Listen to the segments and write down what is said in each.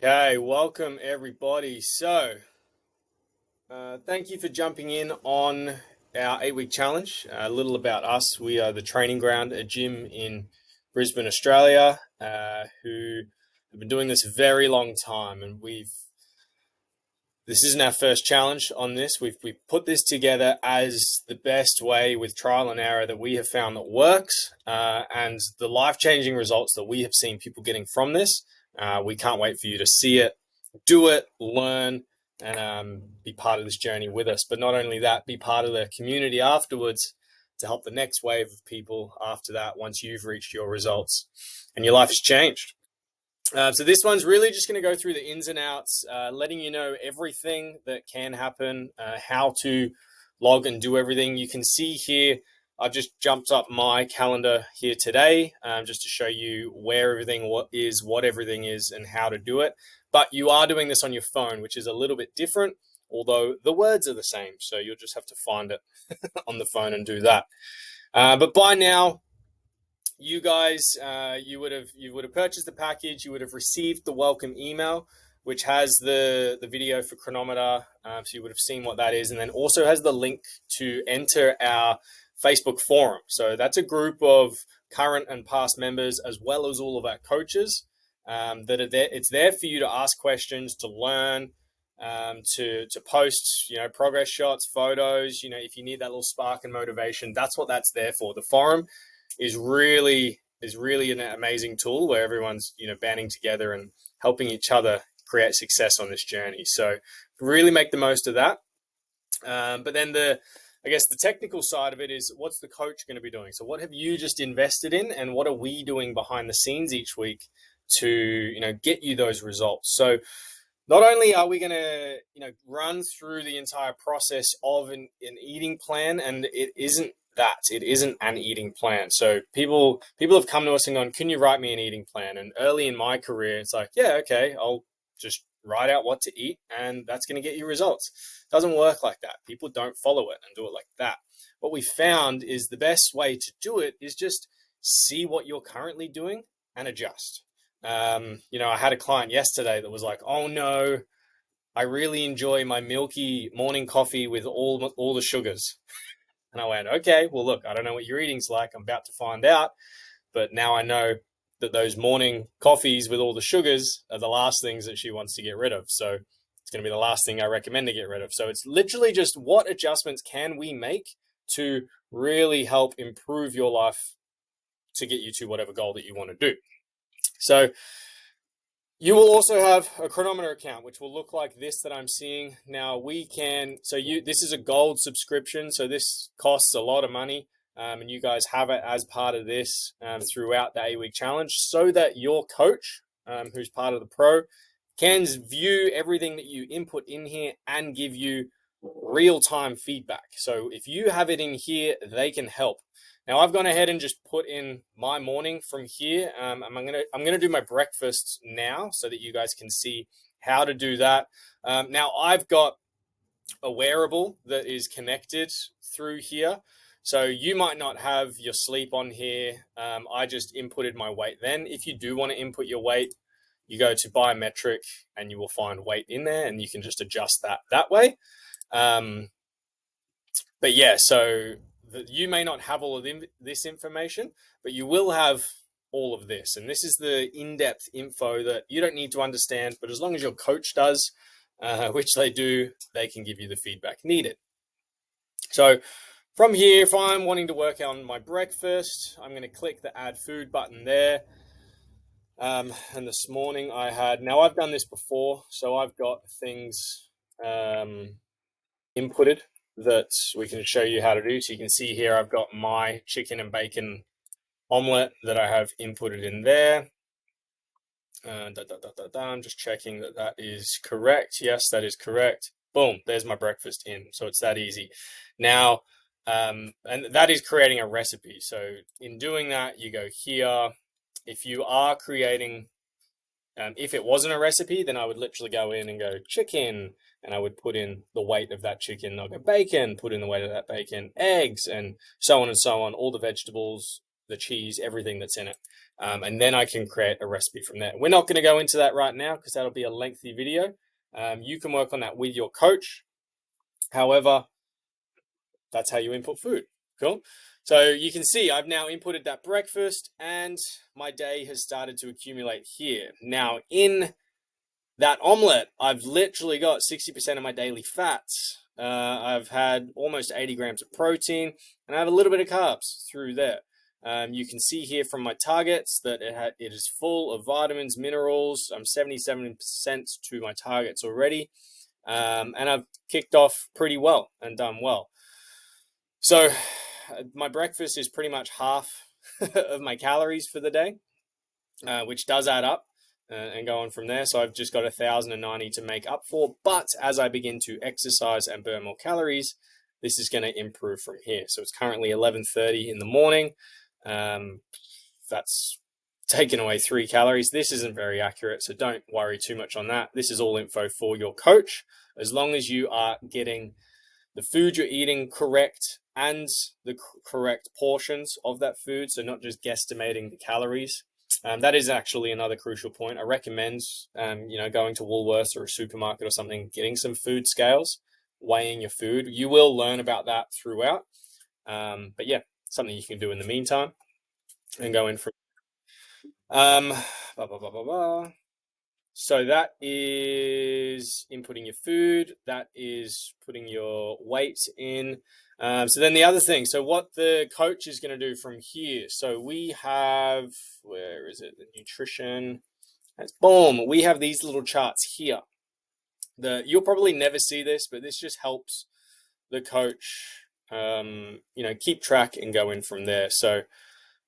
Okay, welcome everybody. Thank you for jumping in on our 8-week challenge. A little about us. We are the Training Ground, a gym in Brisbane, Australia, who have been doing this a very long time, and this isn't our first challenge on this. We've put this together as the best way with trial and error that we have found that works, and the life-changing results that we have seen people getting from this. We can't wait for you to see it, do it, learn, and be part of this journey with us. But not only that, be part of the community afterwards to help the next wave of people after that once you've reached your results and your life has changed. So this one's really just going to go through the ins and outs, letting you know everything that can happen, how to log and do everything. You can see here, I've just jumped up my calendar here today, just to show you where everything is, what everything is, and how to do it. But you are doing this on your phone, which is a little bit different, although the words are the same. So you'll just have to find it on the phone and do that. But by now, you guys, you would have purchased the package. You would have received the welcome email, which has the video for Cronometer. So you would have seen what that is, and then also has the link to enter our Facebook forum. So that's a group of current and past members, as well as all of our coaches that are there. It's there for you to ask questions, to learn, to post, progress shots, photos. If you need that little spark and motivation, that's what that's there for. The forum is really an amazing tool where everyone's banding together and helping each other create success on this journey. So really make the most of that. But then the technical side of it is, what's the coach going to be doing? So what have you just invested in, and what are we doing behind the scenes each week to get you those results? So not only are we going to run through the entire process of an eating plan, and it isn't an eating plan. So people have come to us and gone, can you write me an eating plan? And early in my career, it's like, yeah, okay, I'll just write out what to eat and that's going to get you results. It doesn't work like that. People don't follow it and do it like that. What we found is the best way to do it is just see what you're currently doing and adjust. I had a client yesterday that was like, oh no, I really enjoy my milky morning coffee with all the sugars. And I went, okay, well, look, I don't know what your eating's like. I'm about to find out. But now I know that those morning coffees with all the sugars are the last things that she wants to get rid of. So it's going to be the last thing I recommend to get rid of. So it's literally just, what adjustments can we make to really help improve your life to get you to whatever goal that you want to do. So you will also have a Cronometer account, which will look like this that I'm seeing. Now this is a gold subscription, so this costs a lot of money, and you guys have it as part of this throughout the 8-week challenge, so that your coach, who's part of the pro, can view everything that you input in here and give you real-time feedback. So if you have it in here, they can help. Now I've gone ahead and just put in my morning from here. I'm gonna do my breakfast now so that you guys can see how to do that. Now I've got a wearable that is connected through here. So you might not have your sleep on here. I just inputted my weight then. If you do want to input your weight, you go to biometric and you will find weight in there, and you can just adjust that way. But yeah, so you may not have all of this information, but you will have all of this. And this is the in-depth info that you don't need to understand, but as long as your coach does, which they do, they can give you the feedback needed. So from here, if I'm wanting to work on my breakfast, I'm going to click the add food button there. And this morning now I've done this before, so I've got things inputted that we can show you how to do. So you can see here, I've got my chicken and omelette that I have inputted in there. I'm just checking that is correct. Yes, that is correct. Boom, there's my breakfast in. So it's that easy. Now, and that is creating a recipe. So in doing that, you go here. If you are creating, if it wasn't a recipe, then I would literally go in and go chicken, and I would put in the weight of that chicken. I'll go bacon, put in the weight of that bacon, eggs, and so on, all the vegetables, the cheese, everything that's in it. And then I can create a recipe from there. We're not going to go into that right now because that'll be a lengthy video. You can work on that with your coach. However, that's how you input food. Cool. So you can see I've now inputted that breakfast and my day has started to accumulate here. Now in that omelette, I've literally got 60% of my daily fats. I've had almost 80 grams of protein and I have a little bit of carbs through there. You can see here from my targets that it is full of vitamins, minerals. I'm 77% to my targets already. And I've kicked off pretty well and done well. So my breakfast is pretty much half of my calories for the day, which does add up and go on from there. So I've just got 1,090 to make up for. But as I begin to exercise and burn more calories, this is going to improve from here. So it's currently 11:30 in the morning. That's taken away 3 calories. This isn't very accurate, so don't worry too much on that. This is all info for your coach. As long as you are getting the food you're eating correct and the correct portions of that food, so not just guesstimating the calories. That is actually another crucial point. I recommend, going to Woolworths or a supermarket or something, getting some food scales, weighing your food. You will learn about that throughout. But yeah, something you can do in the meantime and go in from. So that is inputting your food. That is putting your weight in. So then the other thing, so what the coach is going to do from here. So we have, where is it? The nutrition. That's boom. We have these little charts here. You'll probably never see this, but this just helps the coach, keep track and go in from there. So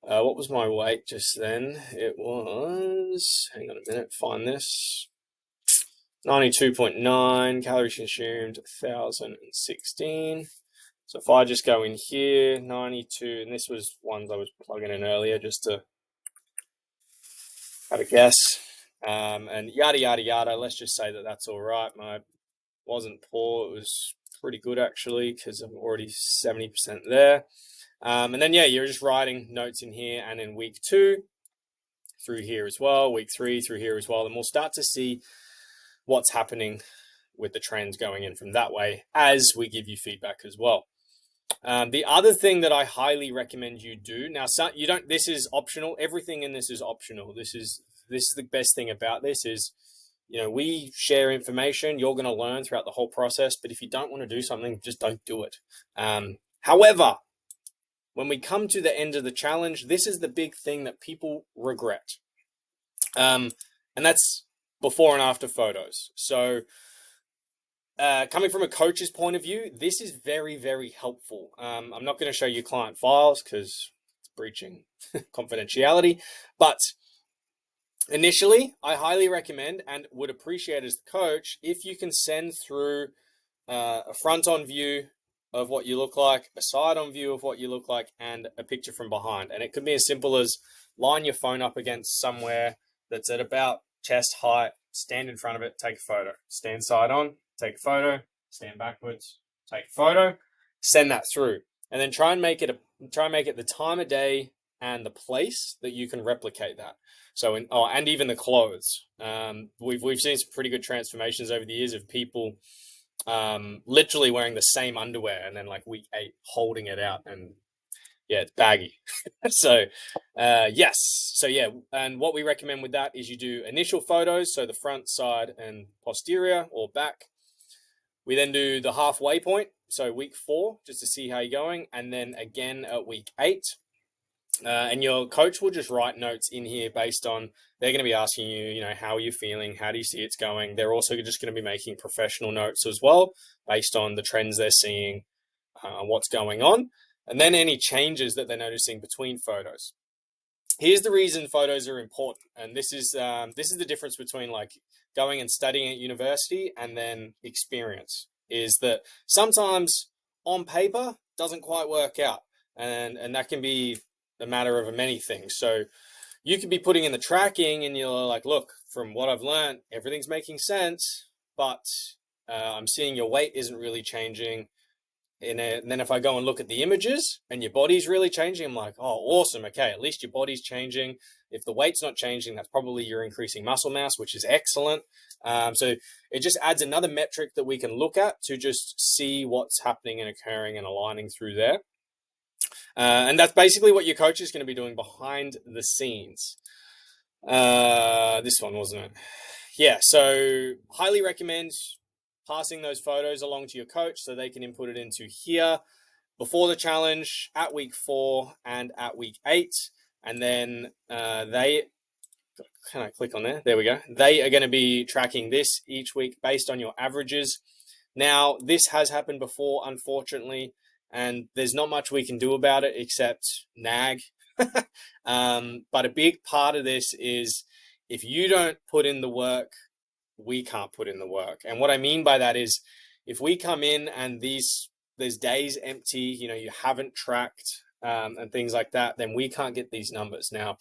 what was my weight just then? It was, hang on a minute, find this. 92.9, calories consumed, 1,016. So if I just go in here, 92, and this was ones I was plugging in earlier just to have a guess. And yada, yada, yada. Let's just say that that's all right. My wasn't poor. It was pretty good actually because I'm already 70% there. And then, yeah, you're just writing notes in here and in week 2 through here as well, week 3 through here as well. And we'll start to see what's happening with the trends going in from that way as we give you feedback as well. The other thing that I highly recommend you do now, this is optional. Everything in this is optional. This is the best thing about this is, we share information. You're going to learn throughout the whole process. But if you don't want to do something, just don't do it. However, when we come to the end of the challenge, this is the big thing that people regret. And that's before and after photos. So coming from a coach's point of view, this is very, very helpful. I'm not going to show you client files because it's breaching confidentiality. But initially, I highly recommend and would appreciate as the coach if you can send through a front-on view of what you look like, a side-on view of what you look like, and a picture from behind. And it could be as simple as line your phone up against somewhere that's at about chest height, stand in front of it, take a photo. Stand side on, take a photo, stand backwards, take a photo, send that through. And then try and make it the time of day and the place that you can replicate that. So and even the clothes. We've seen some pretty good transformations over the years of people literally wearing the same underwear and then like week 8 holding it out, and yeah, it's baggy. So yes, so yeah, and what we recommend with that is you do initial photos, so the front, side, and posterior or back. We then do the halfway point, so week 4, just to see how you're going, and then again at week 8. And your coach will just write notes in here based on, they're going to be asking you, how are you feeling? How do you see it's going? They're also just going to be making professional notes as well, based on the trends they're seeing, what's going on, and then any changes that they're noticing between photos. Here's the reason photos are important. And this is the difference between like going and studying at university and then experience, is that sometimes on paper doesn't quite work out. And that can be a matter of many things. So you could be putting in the tracking and you're like, look, from what I've learned, everything's making sense, but I'm seeing your weight isn't really changing. And then if I go and look at the images and your body's really changing, I'm like, oh, awesome. Okay, at least your body's changing. If the weight's not changing, that's probably you're increasing muscle mass, which is excellent. So it just adds another metric that we can look at to just see what's happening and occurring and aligning through there. And that's basically what your coach is going to be doing behind the scenes. This one, wasn't it? Yeah, so highly recommend passing those photos along to your coach so they can input it into here before the challenge, at week 4, and at week 8. And then can I click on there? There we go. They are going to be tracking this each week based on your averages. Now, this has happened before, unfortunately, and there's not much we can do about it except nag. But a big part of this is if you don't put in the work, we can't put in the work. And what I mean by that is if we come in and there's days empty, you haven't tracked and things like that, then we can't get these numbers. Now,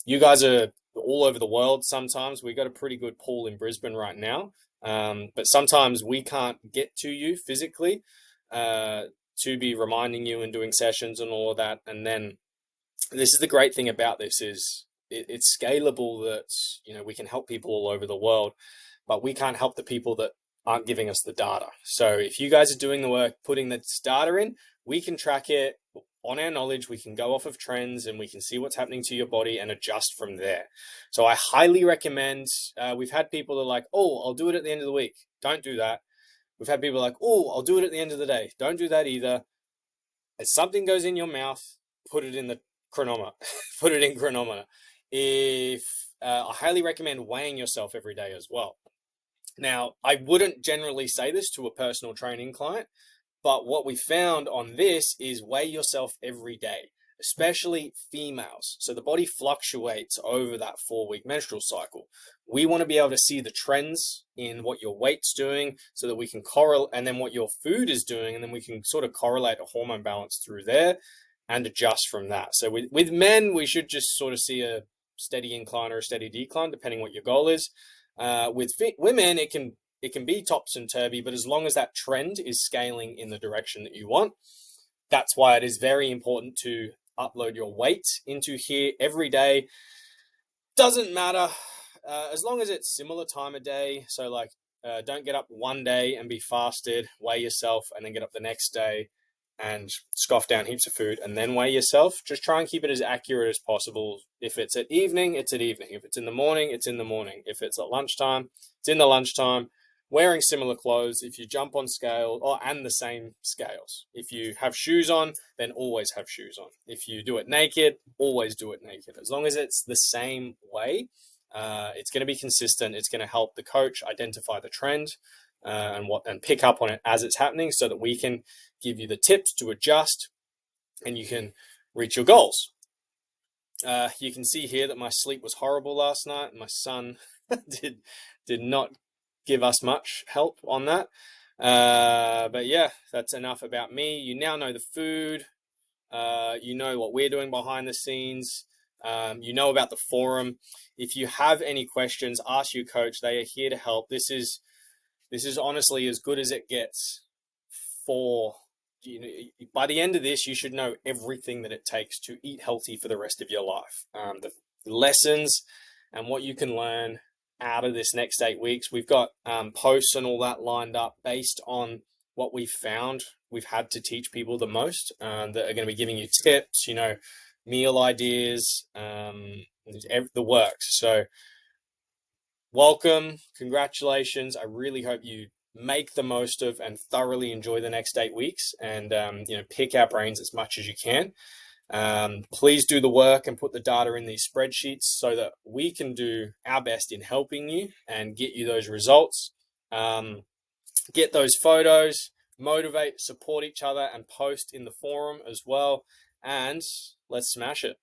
you guys are all over the world sometimes. We've got a pretty good pool in Brisbane right now. But sometimes we can't get to you physically to be reminding you and doing sessions and all of that. And then this is the great thing about this is it's scalable that, we can help people all over the world, but we can't help the people that aren't giving us the data. So if you guys are doing the work, putting this data in, we can track it on our knowledge. We can go off of trends and we can see what's happening to your body and adjust from there. So I highly recommend, we've had people that are like, oh, I'll do it at the end of the week. Don't do that. We've had people like, oh, I'll do it at the end of the day. Don't do that either. As something goes in your mouth, put it in the Cronometer. Put it in Cronometer. I highly recommend weighing yourself every day as well. Now, I wouldn't generally say this to a personal training client, but what we found on this is weigh yourself every day, especially females. So the body fluctuates over that 4-week menstrual cycle. We want to be able to see the trends in what your weight's doing so that we can correlate, and then what your food is doing, and then we can sort of correlate a hormone balance through there and adjust from that. So with men, we should just sort of see a steady incline or a steady decline, depending what your goal is. With women, it can be tops and turvy, but as long as that trend is scaling in the direction that you want, that's why it is very important to upload your weight into here every day. Doesn't matter, as long as it's similar time of day. So like, don't get up one day and be fasted, weigh yourself, and then get up the next day and scoff down heaps of food and then weigh yourself. Just try and keep it as accurate as possible. If it's at evening, it's at evening. If it's in the morning, it's in the morning. If it's at lunchtime, it's in the lunchtime. Wearing similar clothes. If you jump on scale, and the same scales. If you have shoes on, then always have shoes on. If you do it naked, always do it naked. As long as it's the same way, it's going to be consistent. It's going to help the coach identify the trend and pick up on it as it's happening so that we can give you the tips to adjust and you can reach your goals. You can see here that my sleep was horrible last night. My son did not give us much help on that. But yeah, that's enough about me. You now know the food. You know what we're doing behind the scenes. You know about the forum. If you have any questions, ask your coach. They are here to help. This is honestly as good as it gets for, by the end of this, you should know everything that it takes to eat healthy for the rest of your life. The lessons and what you can learn out of this next 8 weeks. We've got posts and all that lined up based on what we've found. We've had to teach people the most that are going to be giving you tips, meal ideas, the works. So welcome, congratulations. I really hope you make the most of and thoroughly enjoy the next 8 weeks and, pick our brains as much as you can. Please do the work and put the data in these spreadsheets so that we can do our best in helping you and get you those results. Get those photos, motivate, support each other, and post in the forum as well. And let's smash it.